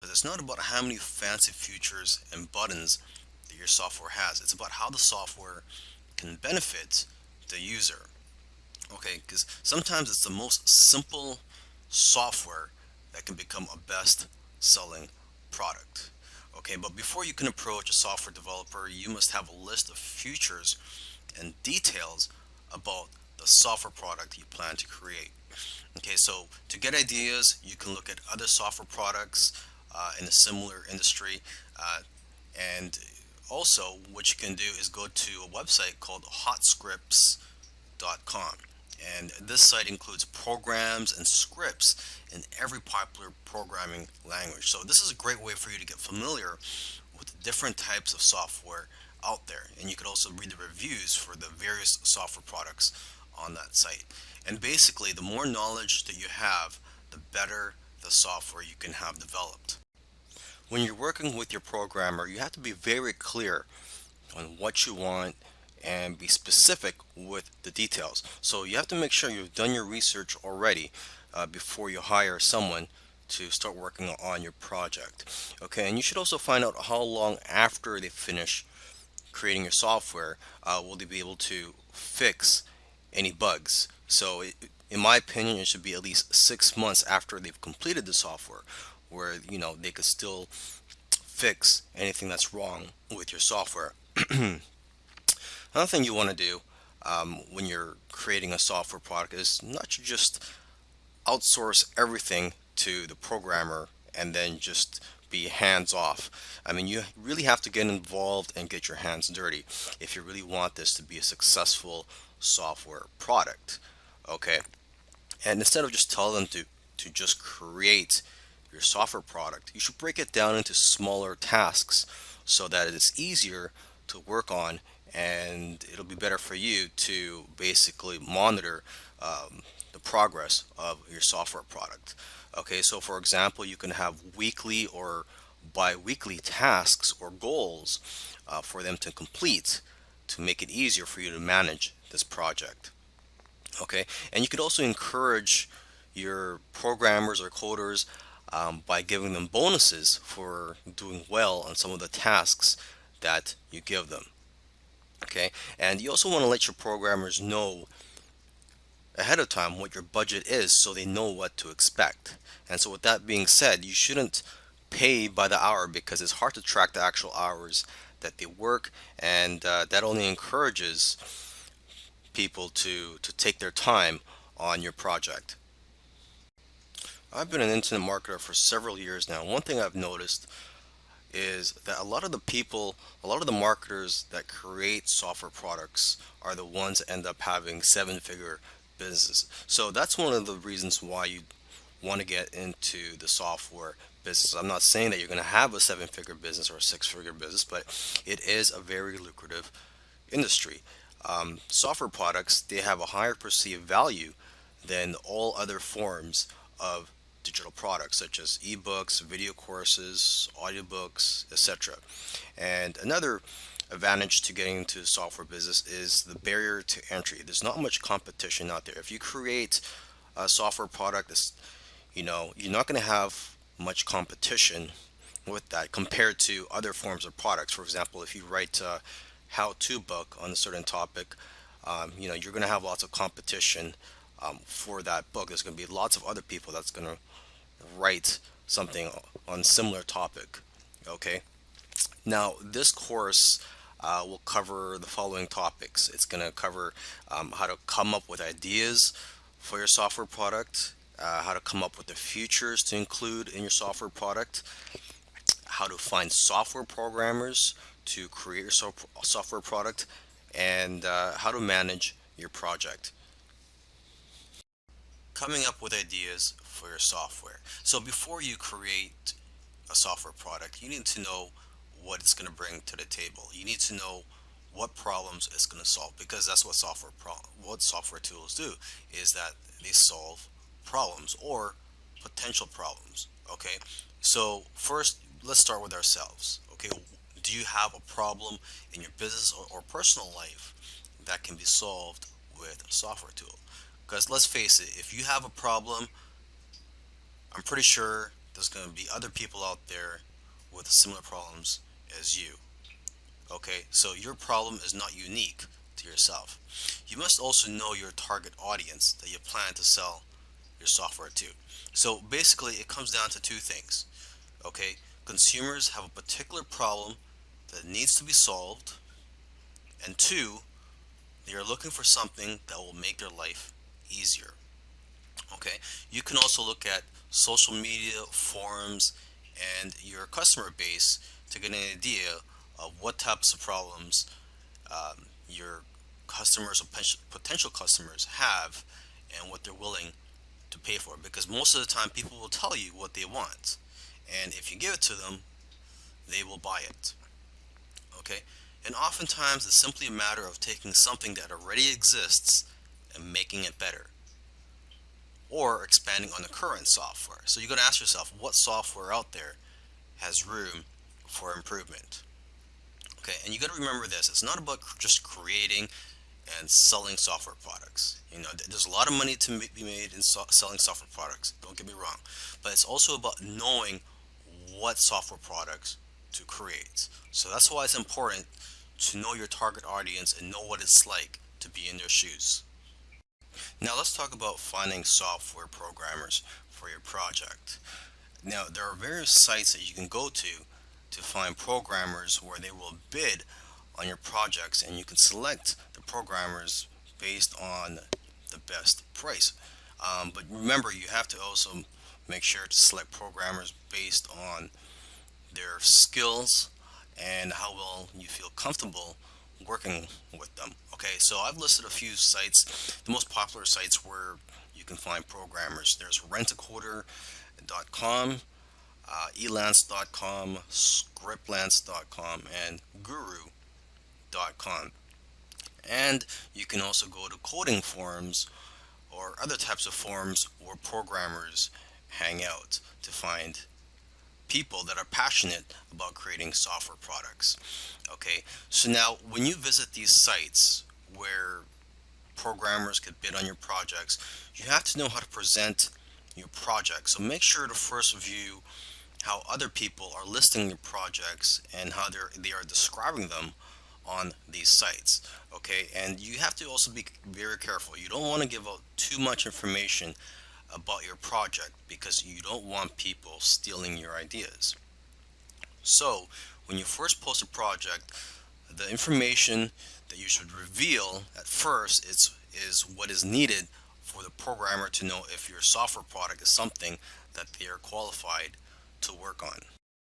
It's not about how many fancy features and buttons that your software has. It's about how the software can benefit the user. Okay, because sometimes it's the most simple software that can become a best selling product. Okay, but before you can approach a software developer, you must have a list of features and details about the software product you plan to create. Okay, so to get ideas, you can look at other software products in a similar industry. And also, what you can do is go to a website called hotscripts.com. And this site includes programs and scripts in every popular programming language. So, this is a great way for you to get familiar with the different types of software out there. And you could also read the reviews for the various software products on that site. And basically, the more knowledge that you have, the better the software you can have developed. When you're working with your programmer, you have to be very clear on what you want and be specific with the details. So you have to make sure you've done your research already before you hire someone to start working on your project. Okay, and you should also find out how long after they finish creating your software will they be able to fix any bugs. So, in my opinion, it should be at least 6 months after they've completed the software, where they could still fix anything that's wrong with your software. Another thing you want to do when you're creating a software product is not to just outsource everything to the programmer and then just be hands off. I mean, you really have to get involved and get your hands dirty if you really want this to be a successful software product. Okay, and instead of just telling them to just create your software product, you should break it down into smaller tasks so that it's easier to work on, and it'll be better for you to basically monitor the progress of your software product. Okay, so for example, you can have weekly or bi-weekly tasks or goals for them to complete to make it easier for you to manage this project. Okay, and you could also encourage your programmers or coders by giving them bonuses for doing well on some of the tasks that you give them. Okay, and you also want to let your programmers know ahead of time what your budget is so they know what to expect. And so, with that being said, you shouldn't pay by the hour because it's hard to track the actual hours that they work, and that only encourages people to take their time on your project. I've been an internet marketer for several years now. One thing I've noticed is that a lot of the marketers that create software products are the ones that end up having seven figure businesses. So that's one of the reasons why you want to get into the software business. I'm not saying that you're going to have a seven figure business or a six figure business, but it is a very lucrative industry. Software products, they have a higher perceived value than all other forms of digital products such as ebooks, video courses, audiobooks, etc. And another advantage to getting into the software business is the barrier to entry. There's not much competition out there. If you create a software product that's, you're not going to have much competition with that compared to other forms of products. For example, if you write a how-to book on a certain topic, you're going to have lots of competition for that book. There's going to be lots of other people that's going to write something on similar topic. Okay. Now, this course will cover the following topics. It's going to cover how to come up with ideas for your software product, how to come up with the features to include in your software product, how to find software programmers to create your software product, and how to manage your project. Coming up with ideas for your software. So before you create a software product, you need to know what it's going to bring to the table. You need to know what problems it's going to solve, because that's what what software tools do, is that they solve problems or potential problems. Okay, so first let's start with ourselves. Okay, do you have a problem in your business or personal life that can be solved with a software tool? Because let's face it, if you have a problem, I'm pretty sure there's going to be other people out there with similar problems as you. Okay, so your problem is not unique to yourself. You must also know your target audience that you plan to sell your software to. So basically, it comes down to two things. Okay, consumers have a particular problem that needs to be solved, and two, they are looking for something that will make their life easier. Okay, you can also look at social media, forums, and your customer base to get an idea of what types of problems your customers or potential customers have and what they're willing to pay for. Because most of the time, people will tell you what they want, and if you give it to them, they will buy it. Okay, and oftentimes it's simply a matter of taking something that already exists and making it better, or expanding on the current software. So you got to ask yourself, what software out there has room for improvement? Okay, and you got to remember this: it's not about just creating and selling software products. There's a lot of money to be made in selling software products. Don't get me wrong, but it's also about knowing what software products to create. So that's why it's important to know your target audience and know what it's like to be in their shoes. Now let's talk about finding software programmers for your project. Now there are various sites that you can go to find programmers where they will bid on your projects, and you can select the programmers based on the best price. But remember, you have to also make sure to select programmers based on their skills and how well you feel comfortable working with them. Okay, so I've listed a few sites, the most popular sites where you can find programmers. There's rentacoder.com, elance.com, scriptlance.com, and guru.com. And you can also go to coding forums or other types of forums where programmers hang out to find people that are passionate about creating software products. Okay, so now when you visit these sites where programmers could bid on your projects, you have to know how to present your project. So make sure to first view how other people are listing their projects and how they are describing them on these sites. Okay, and you have to also be very careful. You don't want to give out too much information about your project because you don't want people stealing your ideas. So when you first post a project, the information that you should reveal at first is what is needed for the programmer to know if your software product is something that they are qualified to work on.